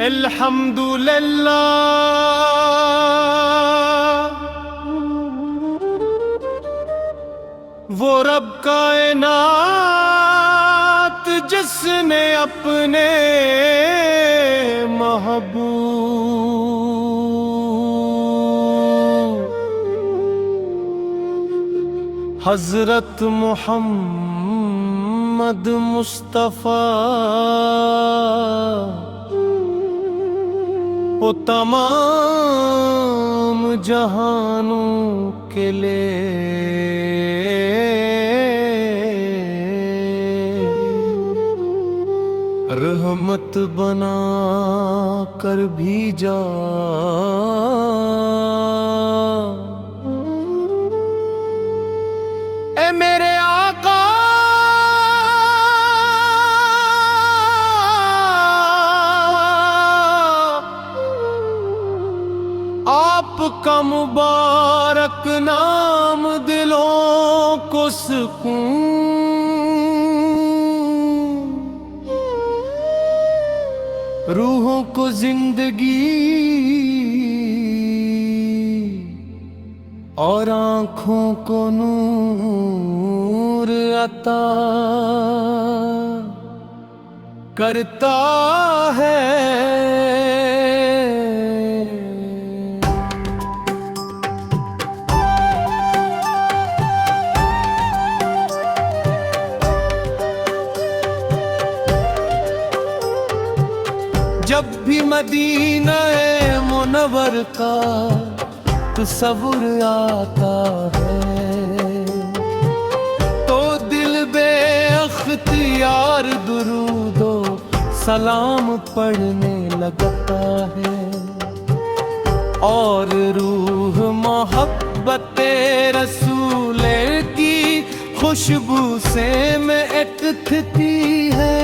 الحمدللہ وہ رب کائنات جس نے اپنے محبوب حضرت محمد مصطفیٰ وہ تمام جہانوں کے لیے رحمت بنا کر بھیجا، اے میرے آقا آپ کا مبارک نام دلوں کو سکون، روحوں کو زندگی اور آنکھوں کو نور عطا کرتا ہے۔ جب بھی مدینہ منور کا تصور آتا ہے تو دل بے اختیار درود و سلام پڑھنے لگتا ہے، اور روح محبت رسول کی خوشبو سے مہکتی ہے۔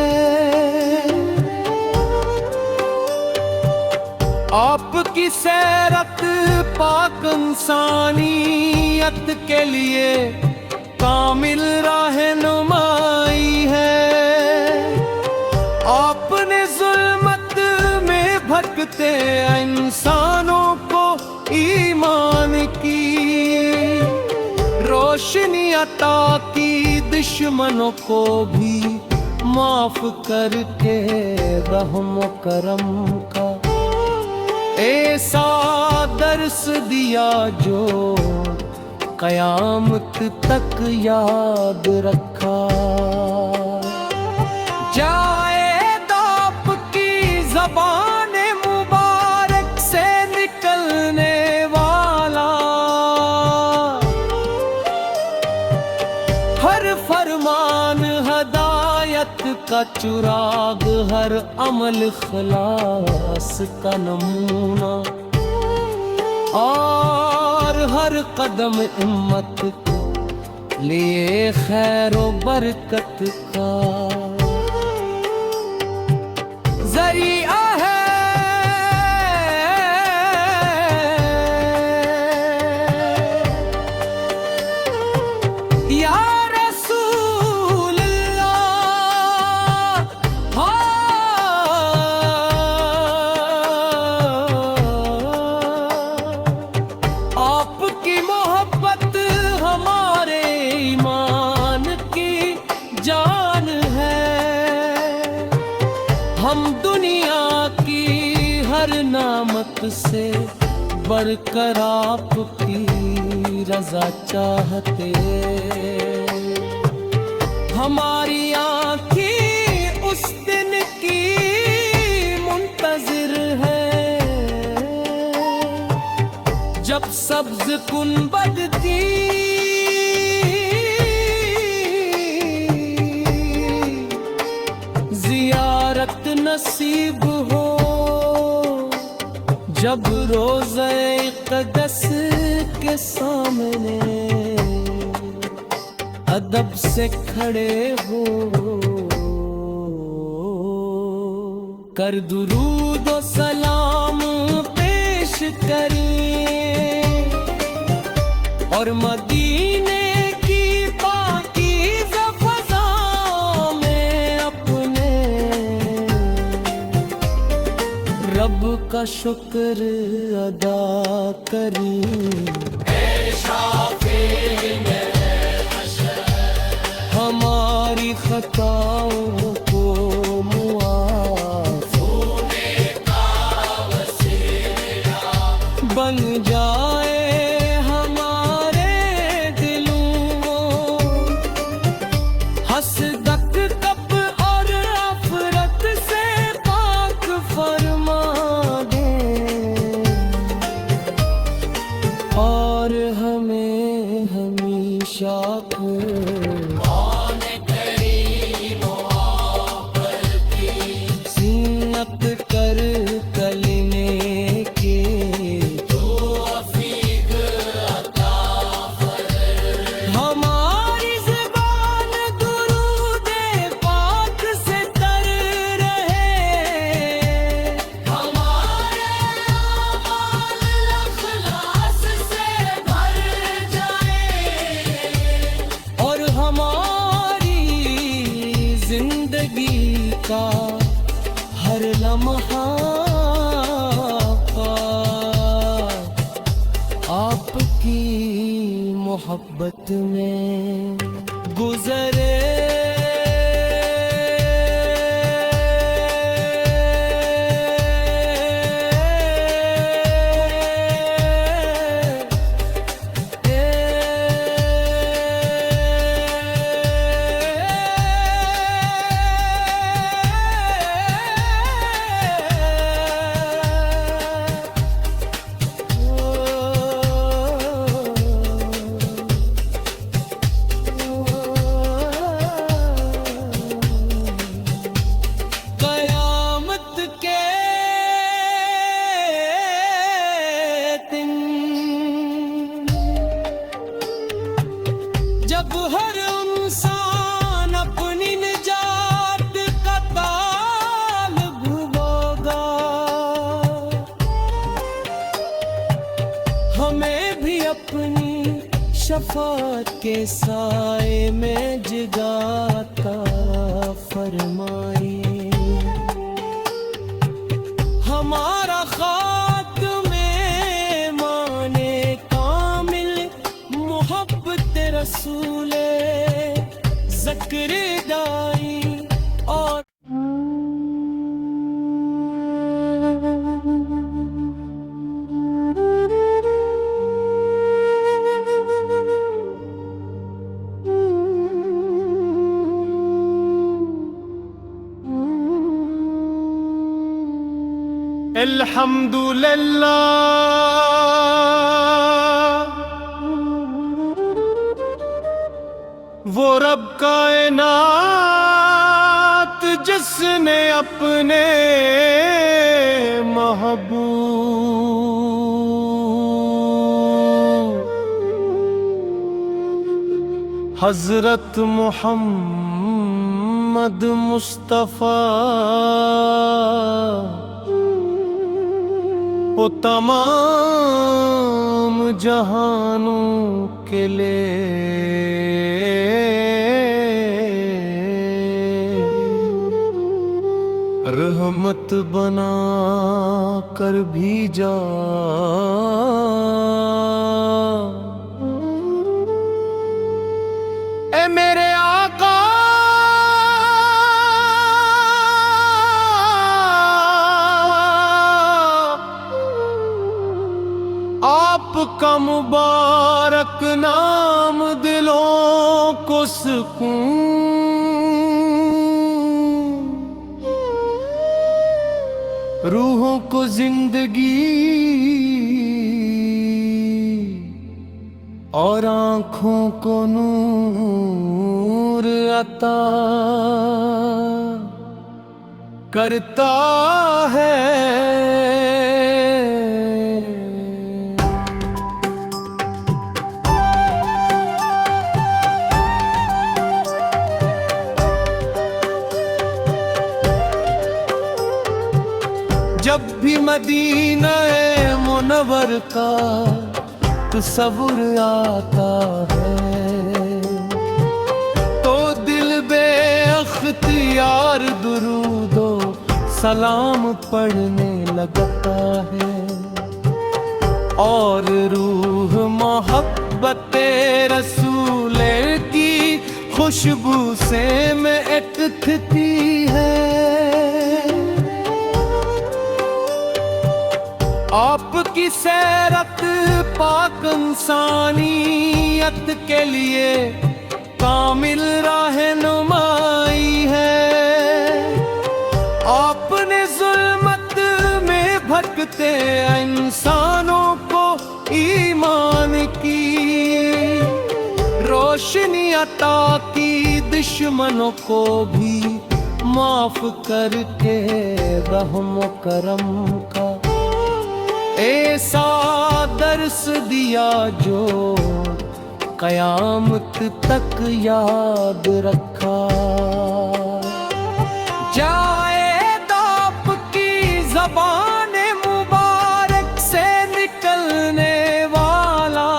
آپ کی سیرت پاک انسانیت کے لیے کامل رہنمائی ہے۔ آپ نے ظلمت میں بھٹکتے انسانوں کو ایمان کی روشنی عطا کی، دشمنوں کو بھی معاف کر کے رحم و کرم کا ایسا درس دیا جو قیامت تک یاد رکھا جائے۔ آپ کی زبان مبارک سے نکلنے والا ہر فرمان ہدایت کا چراغ، ہر عمل خلاص کا نمونہ، اور ہر قدم امت کے لیے خیر و برکت کا ذریعہ ہے۔ یا ہم دنیا کی ہر نعمت سے بڑھ کر آپ کی رضا چاہتے، ہماری آنکھیں اس دن کی منتظر ہے جب سبز گنبد کی زیارت نصیب ہو، جب روضہ اقدس کے سامنے ادب سے کھڑے ہو کر درود و سلام پیش کریں، اور مدینے کی پاکیزہ فضا میں اپنے کا شکر ادا کریں، ہماری خطاؤں کو معاف بن جائے ہمارے دلوں، حسدک کب اور نفرت سے پاک فرما دیں، اور ہمیں ہمیشہ سنت کر کلمے کے ہماری زبان درود پاک سے تر رہے، ہمارے اعمال اخلاص سے بھر جائے، اور ہماری زندگی کا ہر لمحہ آپ کی محبت میں گزرے۔ قیامت کے دن جب ہر انسان اپنی نجات کا طالب ہوگا، ہمیں بھی اپنی شفاعت کے سائے میں جگہ عطا فرمائیے، ہمارا خاتم ایمان کامل محبت رسول ذکر دائی اور الحمدللہ وہ رب کائنات جس نے اپنے محبوب حضرت محمد مصطفیٰ وہ تمام جہانوں کے لیے رحمت بنا کر بھیجا، اے میرے آقا آپ کا مبارک نام دلوں کو سکون، روحوں کو زندگی اور آنکھوں کو نور عطا کرتا ہے۔ جب بھی مدینہ منور کا تصور آتا ہے تو دل بے اختیار درود و سلام پڑھنے لگتا ہے، اور روح محبت رسول کی خوشبو سے مہکتی ہے۔ آپ کی سیرت پاک انسانیت کے لیے کامل رہنمائی ہے۔ آپ نے ظلمت میں بھٹکتے انسانوں کو ایمان کی روشنی عطا کی، دشمنوں کو بھی معاف کر کے رحم و کرم کا ایسا درس دیا جو قیامت تک یاد رکھا جائے۔ آپ کی زبان مبارک سے نکلنے والا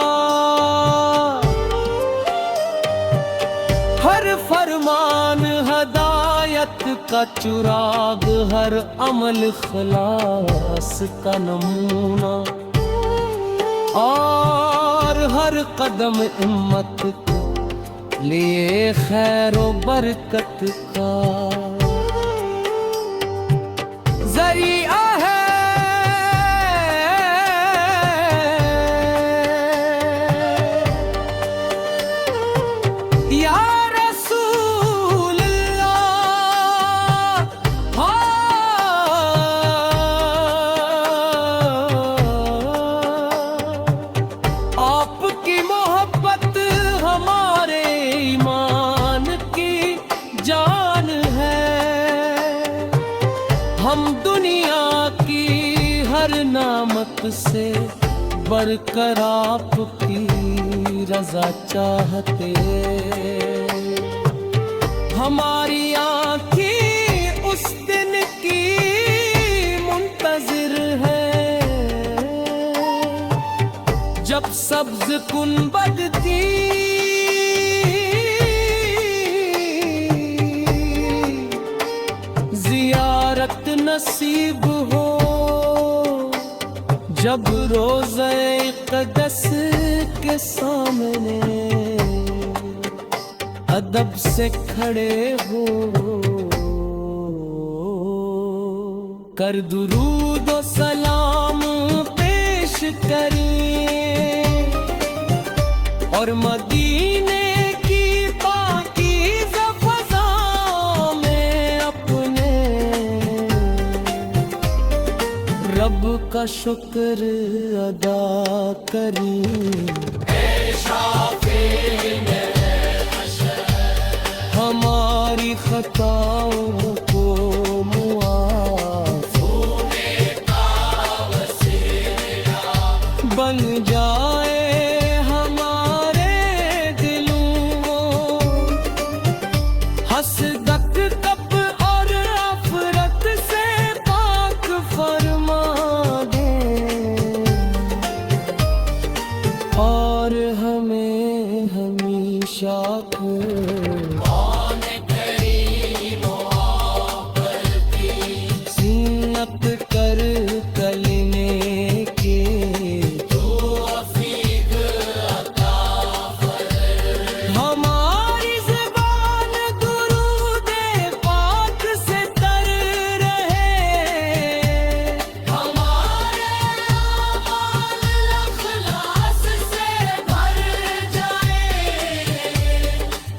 ہر فرمان ہدایت کا چراغ، ہر عمل خلاص کا نمونہ، اور ہر قدم امت کے لیے خیر و برکت کا ذریعہ ہے۔ یا رسول اللہ، آپ کی محبت ہمارے ایمان کی جان ہے۔ ہم دنیا کی ہر نعمت سے بڑھ کر آپ کی رضا چاہتے، ہماری آنکھیں اس دن کی منتظر ہے جب سبز گنبد کی زیارت نصیب ہو، جب روضہ اقدس کے سامنے ادب سے کھڑے ہو کر درود و سلام پیش کریں، اور مدینے کی پاکیزہ فضا میں اپنے رب کا شکر ادا کریں۔ ہماری خطاؤں کو معاف بن جائے ہمارے دلوں، حسدت کب اور نفرت سے پاک فرما دے، اور ہمیں ہمیشہ زینت کر کلمے کے ہماری زبان درود پاک سے تر رہے، ہمارے اعمال اخلاص سے بھر جائے،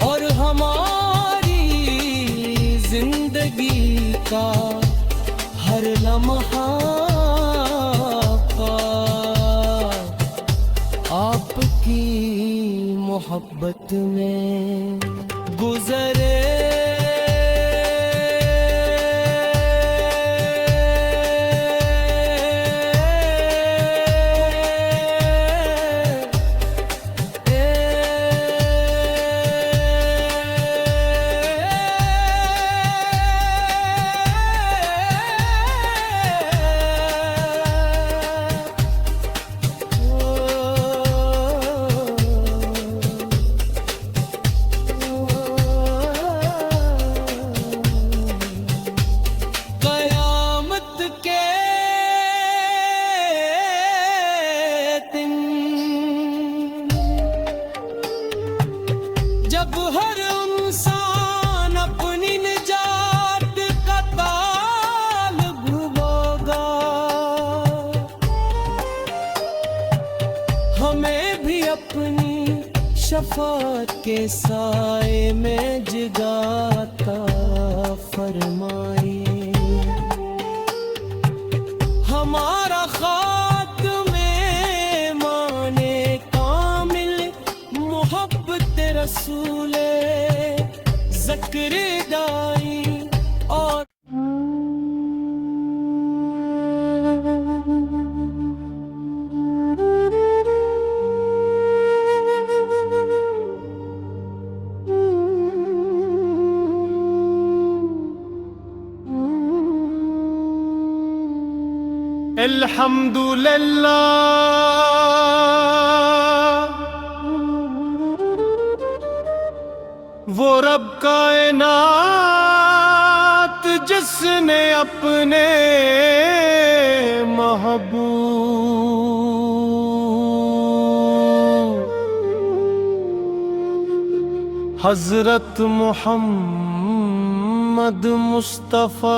اور ہماری زندگی کا ہر لمحہ آپ کی محبت میں گزرے۔ شفاعت کے سائے میں جگاتا فرمائیے ہمارا خاتم ایمان کامل محبت رسول ذکر دائی اور الحمدللہ وہ رب کائنات جس نے اپنے محبوب حضرت محمد مصطفیٰ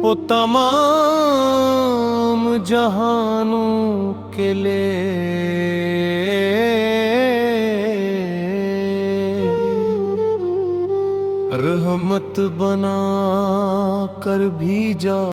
وہ تمام جہانوں کے لیے رحمت بنا کر بھیجا